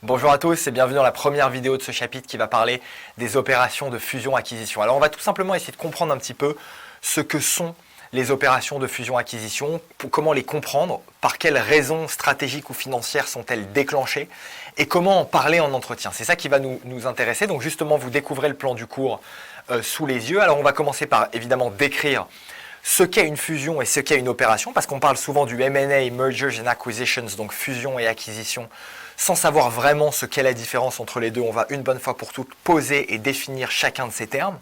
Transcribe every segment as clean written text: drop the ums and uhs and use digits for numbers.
Bonjour à tous et bienvenue dans la première vidéo de ce chapitre qui va parler des opérations de fusion-acquisition. Alors on va tout simplement essayer de comprendre un petit peu ce que sont les opérations de fusion-acquisition, comment les comprendre, par quelles raisons stratégiques ou financières sont-elles déclenchées et comment en parler en entretien. C'est ça qui va nous intéresser. Donc justement, vous découvrez le plan du cours sous les yeux. Alors on va commencer par évidemment décrire ce qu'est une fusion et ce qu'est une opération, parce qu'on parle souvent du M&A, Mergers and Acquisitions, donc fusion et acquisition, sans savoir vraiment ce qu'est la différence entre les deux. On va une bonne fois pour toutes poser et définir chacun de ces termes.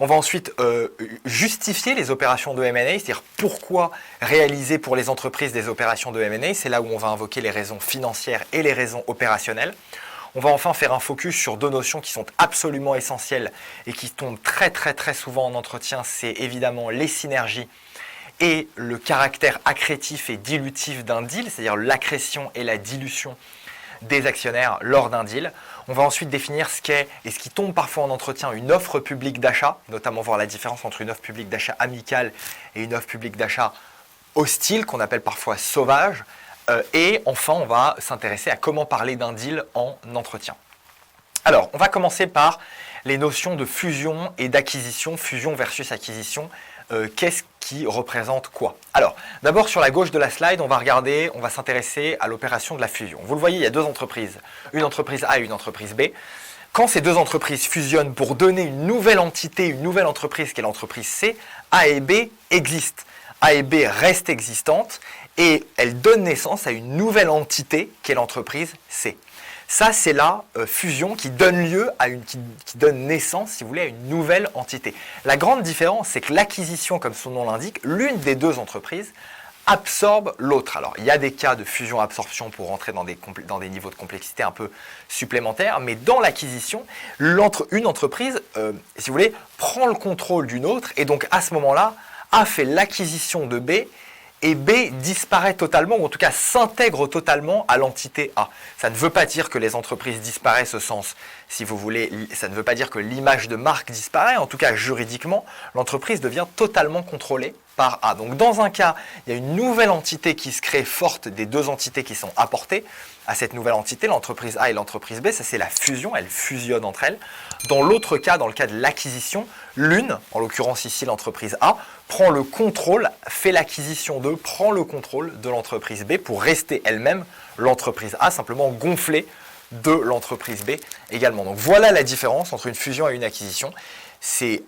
On va ensuite justifier les opérations de M&A, c'est-à-dire pourquoi réaliser pour les entreprises des opérations de M&A. C'est là où on va invoquer les raisons financières et les raisons opérationnelles. On va enfin faire un focus sur deux notions qui sont absolument essentielles et qui tombent très souvent en entretien. C'est évidemment les synergies et le caractère accrétif et dilutif d'un deal, c'est-à-dire l'accrétion et la dilution des actionnaires lors d'un deal. On va ensuite définir ce qu'est, et ce qui tombe parfois en entretien, une offre publique d'achat, notamment voir la différence entre une offre publique d'achat amicale et une offre publique d'achat hostile, qu'on appelle parfois sauvage. Et enfin, on va s'intéresser à comment parler d'un deal en entretien. Alors, on va commencer par les notions de fusion et d'acquisition, fusion versus acquisition. Qu'est-ce qui représente quoi? Alors, d'abord sur la gauche de la slide, on va s'intéresser à l'opération de la fusion. Vous le voyez, il y a deux entreprises, une entreprise A et une entreprise B. Quand ces deux entreprises fusionnent pour donner une nouvelle entité, une nouvelle entreprise qui est l'entreprise C, A et B existent. A et B restent existantes et elles donnent naissance à une nouvelle entité qui est l'entreprise C. Ça, c'est la fusion qui donne lieu à qui donne naissance, si vous voulez, à une nouvelle entité. La grande différence, c'est que l'acquisition, comme son nom l'indique, l'une des deux entreprises absorbe l'autre. Alors, il y a des cas de fusion-absorption pour rentrer dans des niveaux de complexité un peu supplémentaires, mais dans l'acquisition, une entreprise, si vous voulez, prend le contrôle d'une autre et donc à ce moment-là, A fait l'acquisition de B et B disparaît totalement, ou en tout cas s'intègre totalement à l'entité A. Ça ne veut pas dire que les entreprises disparaissent au sens, si vous voulez, ça ne veut pas dire que l'image de marque disparaît, en tout cas juridiquement, l'entreprise devient totalement contrôlée par A. Donc dans un cas, il y a une nouvelle entité qui se crée forte des deux entités qui sont apportées à cette nouvelle entité, l'entreprise A et l'entreprise B, ça c'est la fusion, elles fusionnent entre elles. Dans l'autre cas, dans le cas de l'acquisition, l'une, en l'occurrence ici l'entreprise A, prend le contrôle, fait l'acquisition de, prend le contrôle de l'entreprise B pour rester elle-même l'entreprise A, simplement gonflée de l'entreprise B également. Donc voilà la différence entre une fusion et une acquisition. C'est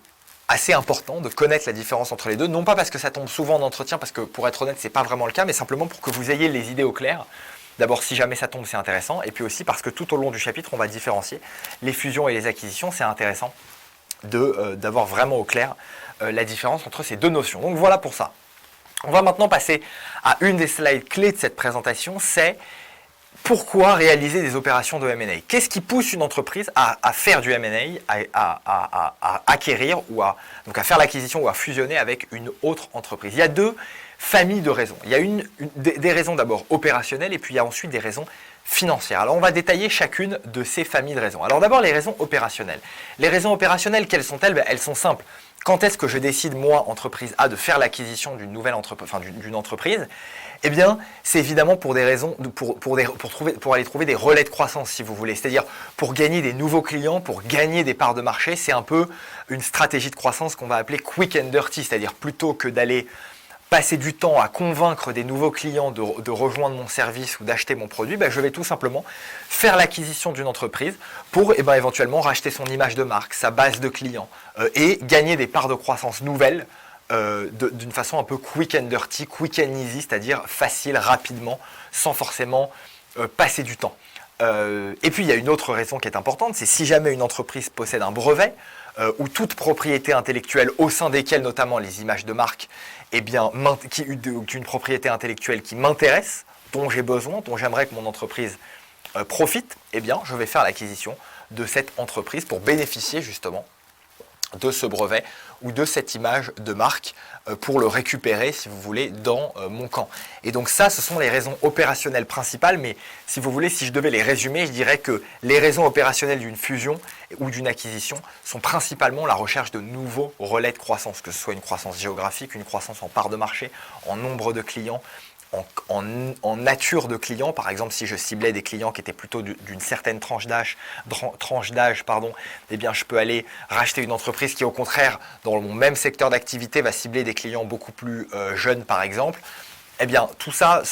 assez important de connaître la différence entre les deux, non pas parce que ça tombe souvent en entretien, parce que pour être honnête, c'est pas vraiment le cas, mais simplement pour que vous ayez les idées au clair. D'abord, si jamais ça tombe, c'est intéressant, et puis aussi parce que tout au long du chapitre, on va différencier les fusions et les acquisitions. C'est intéressant d'avoir vraiment au clair la différence entre ces deux notions. Donc voilà pour ça. On va maintenant passer à une des slides clés de cette présentation, c'est pourquoi réaliser des opérations de M&A? Qu'est-ce qui pousse une entreprise à faire du M&A, à acquérir ou donc à faire l'acquisition ou à fusionner avec une autre entreprise? Il y a deux familles de raisons. Il y a des raisons d'abord opérationnelles et puis il y a ensuite des raisons financières. Alors on va détailler chacune de ces familles de raisons. Alors d'abord les raisons opérationnelles. Les raisons opérationnelles, quelles sont-elles? Elles sont simples. Quand est-ce que je décide, moi, entreprise A, de faire l'acquisition d'une nouvelle entreprise, d'une entreprise? Eh bien, c'est évidemment pour des raisons, pour aller trouver des relais de croissance, si vous voulez. C'est-à-dire pour gagner des nouveaux clients, pour gagner des parts de marché. C'est un peu une stratégie de croissance qu'on va appeler quick and dirty. C'est-à-dire plutôt que d'aller passer du temps à convaincre des nouveaux clients de rejoindre mon service ou d'acheter mon produit, je vais tout simplement faire l'acquisition d'une entreprise pour éventuellement racheter son image de marque, sa base de clients et gagner des parts de croissance nouvelles d'une façon un peu quick and dirty, quick and easy, c'est-à-dire facile, rapidement, sans forcément passer du temps. Et puis il y a une autre raison qui est importante, c'est si jamais une entreprise possède un brevet ou toute propriété intellectuelle au sein desquelles notamment les images de marque, qu'une propriété intellectuelle qui m'intéresse, dont j'ai besoin, dont j'aimerais que mon entreprise profite, je vais faire l'acquisition de cette entreprise pour bénéficier justement de ce brevet ou de cette image de marque pour le récupérer, si vous voulez, dans mon camp. Et donc ça, ce sont les raisons opérationnelles principales, mais si vous voulez, si je devais les résumer, je dirais que les raisons opérationnelles d'une fusion ou d'une acquisition sont principalement la recherche de nouveaux relais de croissance, que ce soit une croissance géographique, une croissance en part de marché, en nombre de clients, en nature de clients. Par exemple, si je ciblais des clients qui étaient plutôt d'une certaine tranche d'âge, eh bien, je peux aller racheter une entreprise qui, au contraire, dans mon même secteur d'activité, va cibler des clients beaucoup plus jeunes, par exemple. Eh bien, tout ça,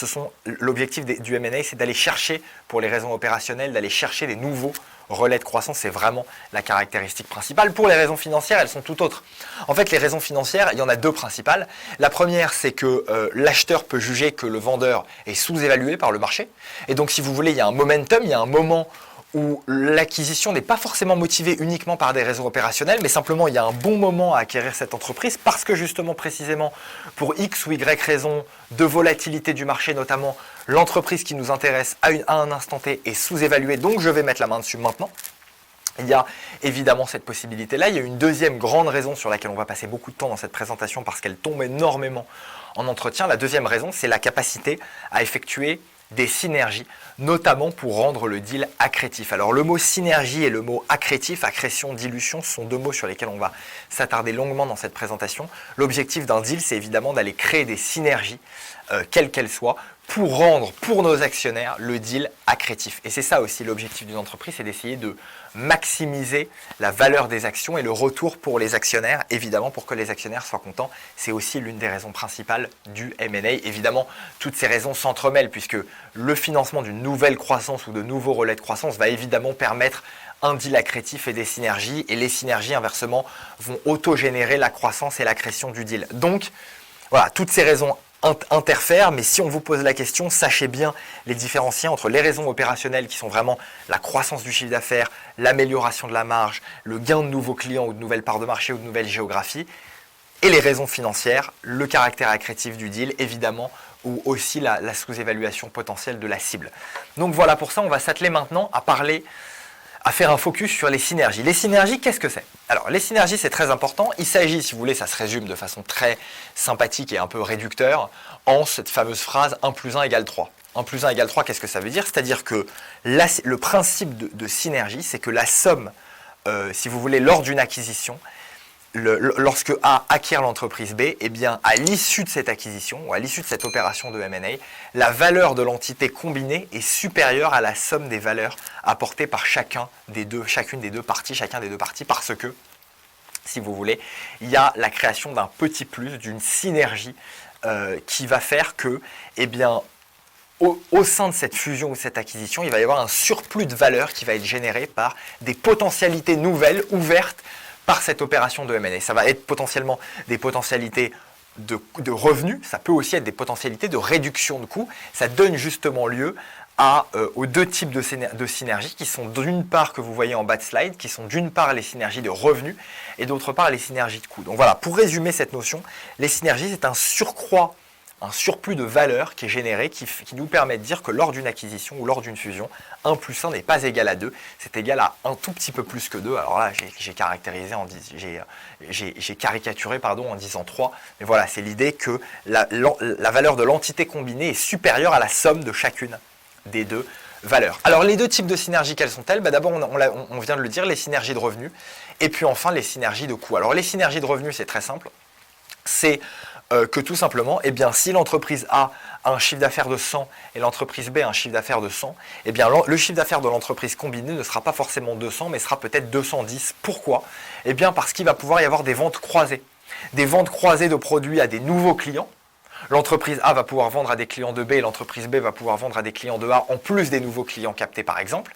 l'objectif du M&A, c'est d'aller chercher, pour les raisons opérationnelles, d'aller chercher des nouveaux relais de croissance. C'est vraiment la caractéristique principale. Pour les raisons financières, elles sont tout autres. En fait, les raisons financières, il y en a deux principales. La première, c'est que l'acheteur peut juger que le vendeur est sous-évalué par le marché. Et donc, si vous voulez, il y a un momentum, il y a un moment où l'acquisition n'est pas forcément motivée uniquement par des raisons opérationnelles, mais simplement il y a un bon moment à acquérir cette entreprise parce que justement, précisément, pour X ou Y raison de volatilité du marché notamment, l'entreprise qui nous intéresse à un instant T est sous-évaluée, donc je vais mettre la main dessus maintenant. Il y a évidemment cette possibilité-là. Il y a une deuxième grande raison sur laquelle on va passer beaucoup de temps dans cette présentation parce qu'elle tombe énormément en entretien. La deuxième raison, c'est la capacité à effectuer des synergies, notamment pour rendre le deal accrétif. Alors le mot synergie et le mot accrétif, accrétion, dilution, ce sont deux mots sur lesquels on va s'attarder longuement dans cette présentation. L'objectif d'un deal, c'est évidemment d'aller créer des synergies, quelles qu'elles soient, pour rendre pour nos actionnaires le deal accrétif. Et c'est ça aussi l'objectif d'une entreprise, c'est d'essayer de maximiser la valeur des actions et le retour pour les actionnaires, évidemment pour que les actionnaires soient contents. C'est aussi l'une des raisons principales du M&A. Évidemment, toutes ces raisons s'entremêlent puisque le financement d'une nouvelle croissance ou de nouveaux relais de croissance va évidemment permettre un deal accrétif et des synergies. Et les synergies, inversement, vont auto-générer la croissance et l'accrétion du deal. Donc, voilà, toutes ces raisons interfèrent, mais si on vous pose la question, sachez bien les différencier entre les raisons opérationnelles qui sont vraiment la croissance du chiffre d'affaires, l'amélioration de la marge, le gain de nouveaux clients ou de nouvelles parts de marché ou de nouvelles géographies, et les raisons financières, le caractère accrétif du deal, évidemment, ou aussi la sous-évaluation potentielle de la cible. Donc voilà, pour ça, on va s'atteler maintenant à faire un focus sur les synergies. Les synergies, qu'est-ce que c'est? Alors, les synergies, c'est très important. Il s'agit, si vous voulez, ça se résume de façon très sympathique et un peu réducteur en cette fameuse phrase 1 plus 1 égale 3. 1 plus 1 égale 3, qu'est-ce que ça veut dire? C'est-à-dire que le principe de synergie, c'est que la somme, si vous voulez, lors d'une acquisition, lorsque A acquiert l'entreprise B, eh bien, à l'issue de cette acquisition ou à l'issue de cette opération de M&A, la valeur de l'entité combinée est supérieure à la somme des valeurs apportées par chacune des deux parties, parce que, si vous voulez, il y a la création d'un petit plus, d'une synergie qui va faire que, eh bien, au sein de cette fusion ou cette acquisition, il va y avoir un surplus de valeur qui va être généré par des potentialités nouvelles ouvertes par cette opération de M&A. Ça va être potentiellement des potentialités de revenus, ça peut aussi être des potentialités de réduction de coûts. Ça donne justement lieu aux deux types de synergies qui sont d'une part, que vous voyez en bas de slide, qui sont d'une part les synergies de revenus et d'autre part les synergies de coûts. Donc voilà, pour résumer cette notion, les synergies, c'est un surplus de valeur qui est généré, qui nous permet de dire que lors d'une acquisition ou lors d'une fusion, 1 plus 1 n'est pas égal à 2, c'est égal à un tout petit peu plus que 2. Alors là, j'ai caricaturé en disant 3, mais voilà, c'est l'idée que la valeur de l'entité combinée est supérieure à la somme de chacune des deux valeurs. Alors les deux types de synergies, quelles sont-elles? D'abord, on vient de le dire, les synergies de revenus, et puis enfin les synergies de coûts. Alors les synergies de revenus, c'est très simple, c'est que tout simplement, eh bien, si l'entreprise A a un chiffre d'affaires de 100 et l'entreprise B a un chiffre d'affaires de 100, eh bien, le chiffre d'affaires de l'entreprise combinée ne sera pas forcément 200, mais sera peut-être 210. Pourquoi? Eh bien, parce qu'il va pouvoir y avoir des ventes croisées. Des ventes croisées de produits à des nouveaux clients. L'entreprise A va pouvoir vendre à des clients de B et l'entreprise B va pouvoir vendre à des clients de A, en plus des nouveaux clients captés par exemple,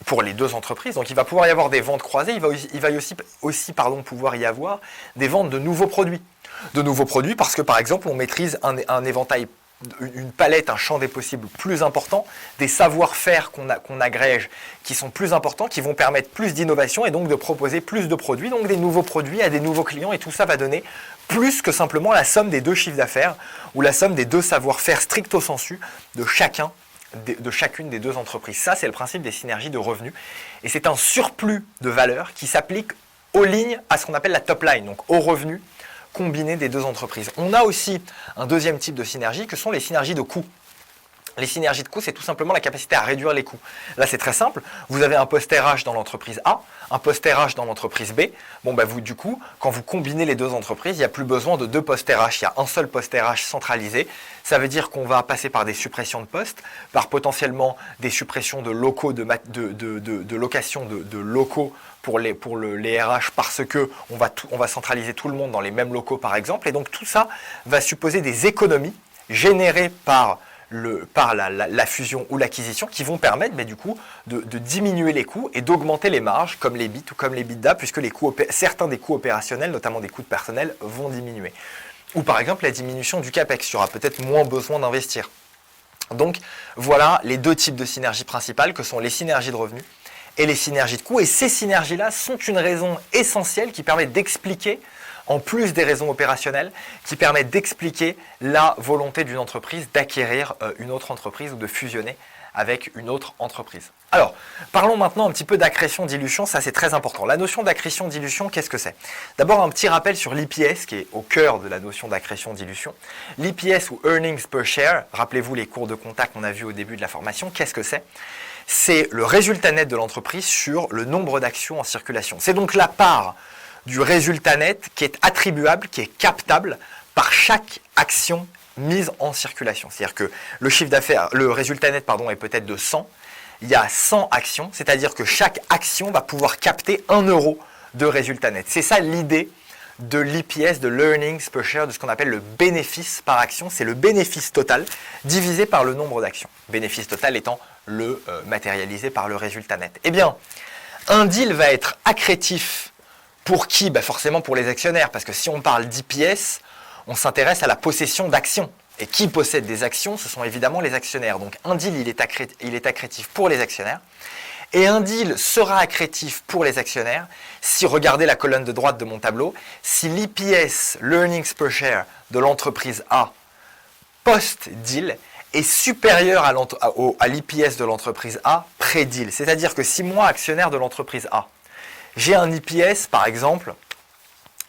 pour les deux entreprises. Donc il va pouvoir y avoir des ventes croisées, il va aussi pouvoir y avoir des ventes de nouveaux produits. De nouveaux produits parce que par exemple on maîtrise un éventail, une palette, un champ des possibles plus important, des savoir-faire qu'on agrège qui sont plus importants, qui vont permettre plus d'innovation et donc de proposer plus de produits, donc des nouveaux produits à des nouveaux clients, et tout ça va donner plus que simplement la somme des deux chiffres d'affaires ou la somme des deux savoir-faire stricto sensu de chacune des deux entreprises. Ça, c'est le principe des synergies de revenus et c'est un surplus de valeur qui s'applique aux lignes, à ce qu'on appelle la top line, donc aux revenus combinés des deux entreprises. On a aussi un deuxième type de synergie que sont les synergies de coûts. Les synergies de coûts, c'est tout simplement la capacité à réduire les coûts. Là, c'est très simple. Vous avez un poste RH dans l'entreprise A, un poste RH dans l'entreprise B. Bon, bah, vous, du coup, quand vous combinez les deux entreprises, il n'y a plus besoin de deux postes RH. Il y a un seul poste RH centralisé. Ça veut dire qu'on va passer par des suppressions de postes, par potentiellement des suppressions de locaux, de location de locaux pour les RH parce que on va centraliser tout le monde dans les mêmes locaux, par exemple. Et donc, tout ça va supposer des économies générées par la fusion ou l'acquisition qui vont permettre du coup de diminuer les coûts et d'augmenter les marges comme les bits ou comme les bidas puisque certains des coûts opérationnels, notamment des coûts de personnel, vont diminuer. Ou par exemple la diminution du capex, il y aura peut-être moins besoin d'investir. Donc voilà les deux types de synergies principales que sont les synergies de revenus et les synergies de coûts. Et ces synergies-là sont une raison essentielle qui permet d'expliquer, en plus des raisons opérationnelles, qui permettent d'expliquer la volonté d'une entreprise d'acquérir une autre entreprise ou de fusionner avec une autre entreprise. Alors, parlons maintenant un petit peu d'accrétion-dilution, ça c'est très important. La notion d'accrétion-dilution, qu'est-ce que c'est? D'abord un petit rappel sur l'EPS qui est au cœur de la notion d'accrétion-dilution. L'EPS ou Earnings Per Share, rappelez-vous les cours de contact qu'on a vus au début de la formation, qu'est-ce que c'est? C'est le résultat net de l'entreprise sur le nombre d'actions en circulation. C'est donc la part du résultat net qui est attribuable, qui est captable par chaque action mise en circulation. C'est-à-dire que le chiffre d'affaires, le résultat net est peut-être de 100. Il y a 100 actions, c'est-à-dire que chaque action va pouvoir capter 1 euro de résultat net. C'est ça l'idée de l'EPS, de l'earnings per share, de ce qu'on appelle le bénéfice par action. C'est le bénéfice total divisé par le nombre d'actions. Bénéfice total étant le matérialisé par le résultat net. Eh bien, un deal va être accrétif pour qui? Forcément pour les actionnaires, parce que si on parle d'EPS, on s'intéresse à la possession d'actions. Et qui possède des actions? Ce sont évidemment les actionnaires. Donc un deal, il est accrétif pour les actionnaires. Et un deal sera accrétif pour les actionnaires si, regardez la colonne de droite de mon tableau, si l'EPS, l'earnings per share de l'entreprise A, post-deal, est supérieur à l'EPS de l'entreprise A, pré-deal. C'est-à-dire que si moi, actionnaire de l'entreprise A, j'ai un EPS, par exemple,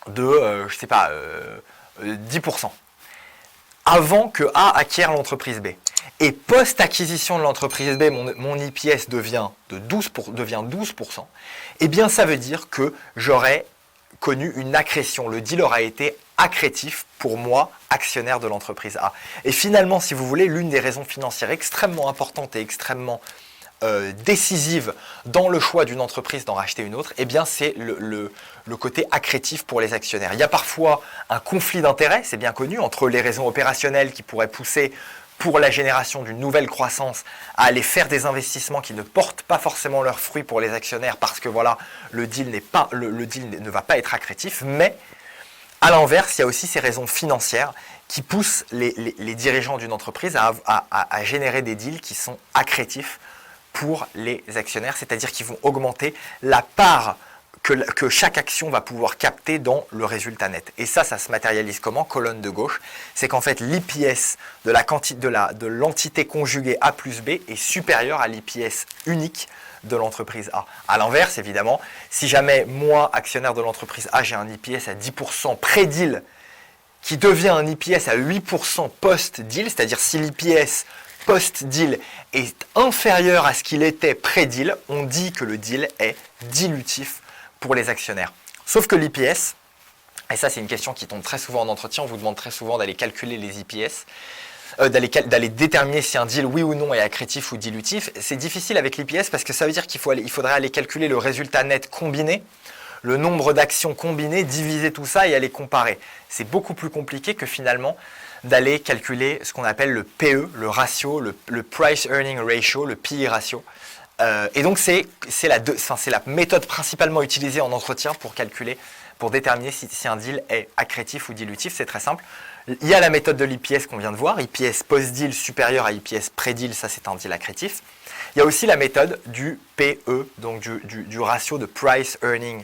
de, 10%, avant que A acquiert l'entreprise B. Et post-acquisition de l'entreprise B, mon EPS devient 12%, eh bien ça veut dire que j'aurais connu une accrétion. Le deal aura été accrétif pour moi, actionnaire de l'entreprise A. Et finalement, si vous voulez, l'une des raisons financières extrêmement importantes et extrêmement décisive dans le choix d'une entreprise d'en racheter une autre, eh bien c'est le côté accrétif pour les actionnaires. Il y a parfois un conflit d'intérêts, c'est bien connu, entre les raisons opérationnelles qui pourraient pousser pour la génération d'une nouvelle croissance à aller faire des investissements qui ne portent pas forcément leurs fruits pour les actionnaires parce que voilà, le deal ne va pas être accrétif, mais à l'inverse, il y a aussi ces raisons financières qui poussent les dirigeants d'une entreprise à générer des deals qui sont accrétifs pour les actionnaires, c'est-à-dire qu'ils vont augmenter la part que chaque action va pouvoir capter dans le résultat net. Et ça se matérialise comment? Colonne de gauche, c'est qu'en fait l'EPS de l'entité conjuguée A plus B est supérieur à l'EPS unique de l'entreprise A. A l'inverse, évidemment, si jamais moi, actionnaire de l'entreprise A, j'ai un EPS à 10% pré-deal qui devient un EPS à 8% post-deal, c'est-à-dire si l'EPS post-deal est inférieur à ce qu'il était pré-deal, on dit que le deal est dilutif pour les actionnaires. Sauf que l'EPS, et ça c'est une question qui tombe très souvent en entretien, on vous demande très souvent d'aller calculer les EPS, d'aller déterminer si un deal oui ou non est accrétif ou dilutif. C'est difficile avec l'EPS parce que ça veut dire qu'il faudrait aller calculer le résultat net combiné, le nombre d'actions combinées, diviser tout ça et aller comparer. C'est beaucoup plus compliqué que finalement d'aller calculer ce qu'on appelle le PE, le ratio, le Price Earning Ratio, le PE ratio. Et donc c'est la méthode principalement utilisée en entretien pour déterminer si un deal est accrétif ou dilutif. C'est très simple. Il y a la méthode de l'EPS qu'on vient de voir, EPS post-deal supérieur à EPS pré-deal, ça c'est un deal accrétif. Il y a aussi la méthode du PE, donc du ratio de Price Earning,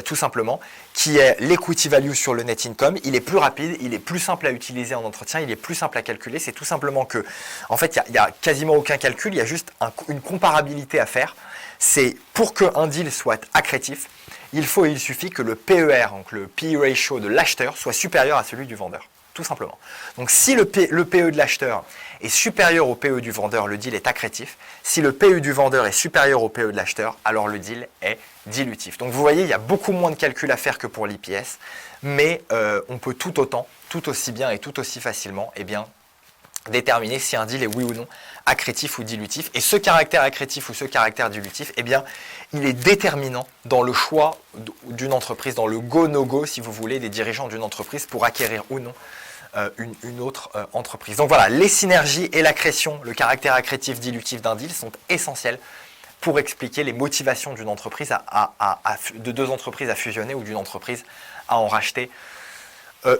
tout simplement, qui est l'equity value sur le net income. Il est plus rapide, il est plus simple à utiliser en entretien, il est plus simple à calculer. C'est tout simplement que, en fait, il y a quasiment aucun calcul, il y a juste une comparabilité à faire. C'est pour qu'un deal soit accrétif, il suffit que le PER, donc le PE ratio de l'acheteur, soit supérieur à celui du vendeur. tout simplement. Donc si le PE de l'acheteur est supérieur au PE du vendeur, le deal est accrétif. Si le PE du vendeur est supérieur au PE de l'acheteur, alors le deal est dilutif. Donc vous voyez, il y a beaucoup moins de calculs à faire que pour l'IPS, mais on peut tout autant, tout aussi bien et tout aussi facilement déterminer si un deal est oui ou non accrétif ou dilutif. Et ce caractère accrétif ou ce caractère dilutif, il est déterminant dans le choix d'une entreprise, dans le go-no-go, si vous voulez, des dirigeants d'une entreprise pour acquérir ou non une autre entreprise. Donc voilà, les synergies et l'accrétion, le caractère accrétif dilutif d'un deal sont essentiels pour expliquer les motivations d'une entreprise de deux entreprises à fusionner ou d'une entreprise à en racheter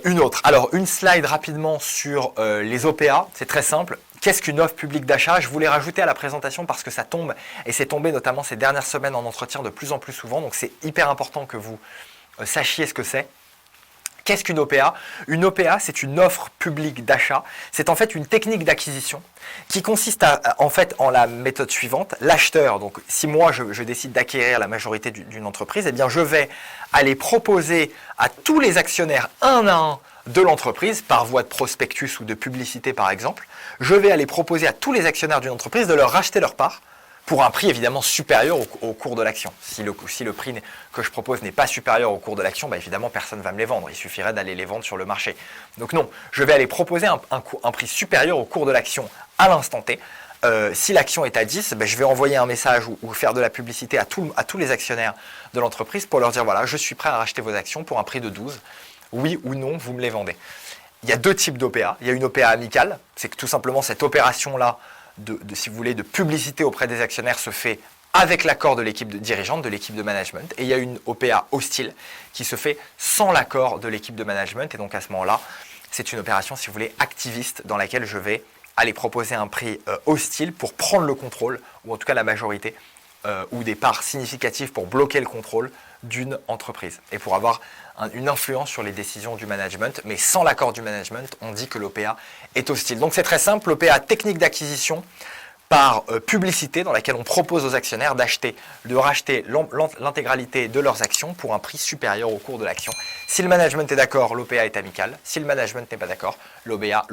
une autre. Alors, une slide rapidement sur les OPA, c'est très simple. Qu'est-ce qu'une offre publique d'achat? Je voulais rajouter à la présentation parce que ça tombe, et c'est tombé notamment ces dernières semaines en entretien de plus en plus souvent, donc c'est hyper important que vous sachiez ce que c'est. Qu'est-ce qu'une OPA? Une OPA, c'est une offre publique d'achat. C'est en fait une technique d'acquisition qui consiste en la méthode suivante. L'acheteur, donc si moi je décide d'acquérir la majorité d'une entreprise, je vais aller proposer à tous les actionnaires un à un de l'entreprise, par voie de prospectus ou de publicité par exemple, je vais aller proposer à tous les actionnaires d'une entreprise de leur racheter leur part, pour un prix évidemment supérieur au cours de l'action. Si le prix que je propose n'est pas supérieur au cours de l'action, évidemment personne ne va me les vendre. Il suffirait d'aller les vendre sur le marché. Donc non, je vais aller proposer un prix supérieur au cours de l'action à l'instant T. Si l'action est à 10, je vais envoyer un message ou faire de la publicité à tous les actionnaires de l'entreprise pour leur dire voilà, je suis prêt à racheter vos actions pour un prix de 12. Oui ou non, vous me les vendez. Il y a deux types d'OPA. Il y a une OPA amicale, c'est que tout simplement cette opération-là, si vous voulez, de publicité auprès des actionnaires se fait avec l'accord de l'équipe dirigeante, de l'équipe de management. Et il y a une OPA hostile qui se fait sans l'accord de l'équipe de management. Et donc à ce moment-là, c'est une opération, si vous voulez, activiste dans laquelle je vais aller proposer un prix hostile pour prendre le contrôle, ou en tout cas la majorité, ou des parts significatives pour bloquer le contrôle d'une entreprise et pour avoir une influence sur les décisions du management, mais sans l'accord du management, on dit que l'OPA est hostile. Donc c'est très simple, l'OPA, technique d'acquisition par publicité dans laquelle on propose aux actionnaires de racheter l'intégralité de leurs actions pour un prix supérieur au cours de l'action. Si le management est d'accord, l'OPA est amicale. Si le management n'est pas d'accord, l'OPA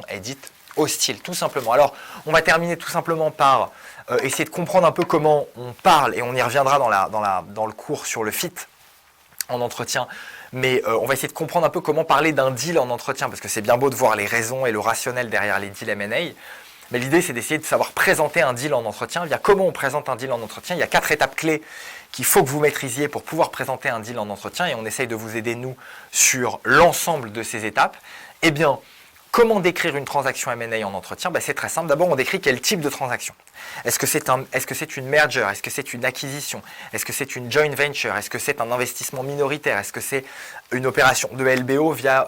est dite hostile, tout simplement. Alors, on va terminer tout simplement par essayer de comprendre un peu comment on parle, et on y reviendra dans le cours sur le fit en entretien, mais on va essayer de comprendre un peu comment parler d'un deal en entretien, parce que c'est bien beau de voir les raisons et le rationnel derrière les deals M&A, mais l'idée c'est d'essayer de savoir présenter un deal en entretien. Comment on présente un deal en entretien? Il y a 4 étapes clés qu'il faut que vous maîtrisiez pour pouvoir présenter un deal en entretien, et on essaye de vous aider, nous, sur l'ensemble de ces étapes. Comment décrire une transaction M&A en entretien? C'est très simple. D'abord, on décrit quel type de transaction. Est-ce que c'est une merger? Est-ce que c'est une acquisition? Est-ce que c'est une joint venture? Est-ce que c'est un investissement minoritaire? Est-ce que c'est une opération de LBO via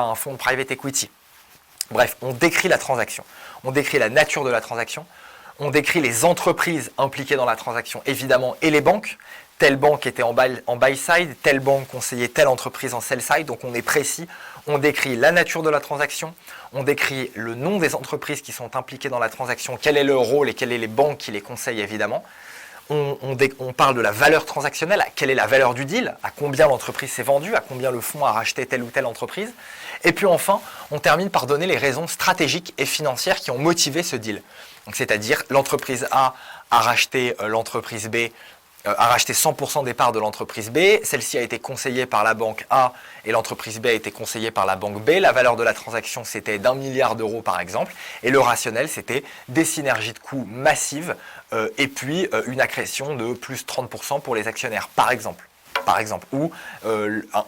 un fonds de private equity? Bref, on décrit la transaction. On décrit la nature de la transaction. On décrit les entreprises impliquées dans la transaction, évidemment, et les banques. Telle banque était en buy side, telle banque conseillait telle entreprise en sell side, donc on est précis. On décrit la nature de la transaction, on décrit le nom des entreprises qui sont impliquées dans la transaction, quel est leur rôle et quelles sont les banques qui les conseillent évidemment. On parle de la valeur transactionnelle, quelle est la valeur du deal, à combien l'entreprise s'est vendue, à combien le fonds a racheté telle ou telle entreprise. Et puis enfin, on termine par donner les raisons stratégiques et financières qui ont motivé ce deal. C'est-à-dire l'entreprise A a racheté l'entreprise B, a racheté 100% des parts de l'entreprise B, celle-ci a été conseillée par la banque A et l'entreprise B a été conseillée par la banque B. La valeur de la transaction, c'était d'1 milliard d'euros par exemple, et le rationnel, c'était des synergies de coûts massives et puis une accrétion de plus 30% pour les actionnaires, par exemple, ou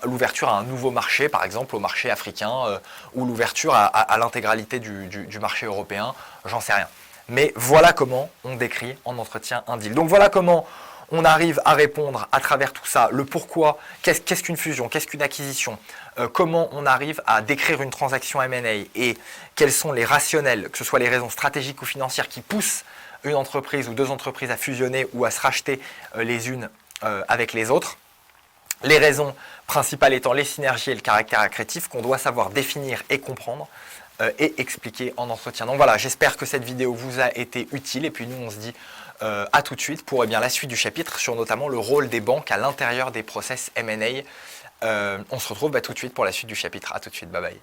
l'ouverture à un nouveau marché, par exemple au marché africain, ou l'ouverture à l'intégralité du marché européen, j'en sais rien. Mais voilà comment on décrit en entretien un deal. Donc voilà comment on arrive à répondre à travers tout ça, le pourquoi, qu'est-ce qu'une fusion, qu'est-ce qu'une acquisition, comment on arrive à décrire une transaction M&A et quels sont les rationnels, que ce soit les raisons stratégiques ou financières qui poussent une entreprise ou deux entreprises à fusionner ou à se racheter les unes avec les autres. Les raisons principales étant les synergies et le caractère accrétif qu'on doit savoir définir et comprendre et expliquer en entretien. Donc voilà, j'espère que cette vidéo vous a été utile et puis nous on se dit à tout de suite pour la suite du chapitre sur notamment le rôle des banques à l'intérieur des process M&A. On se retrouve tout de suite pour la suite du chapitre. À tout de suite, bye bye.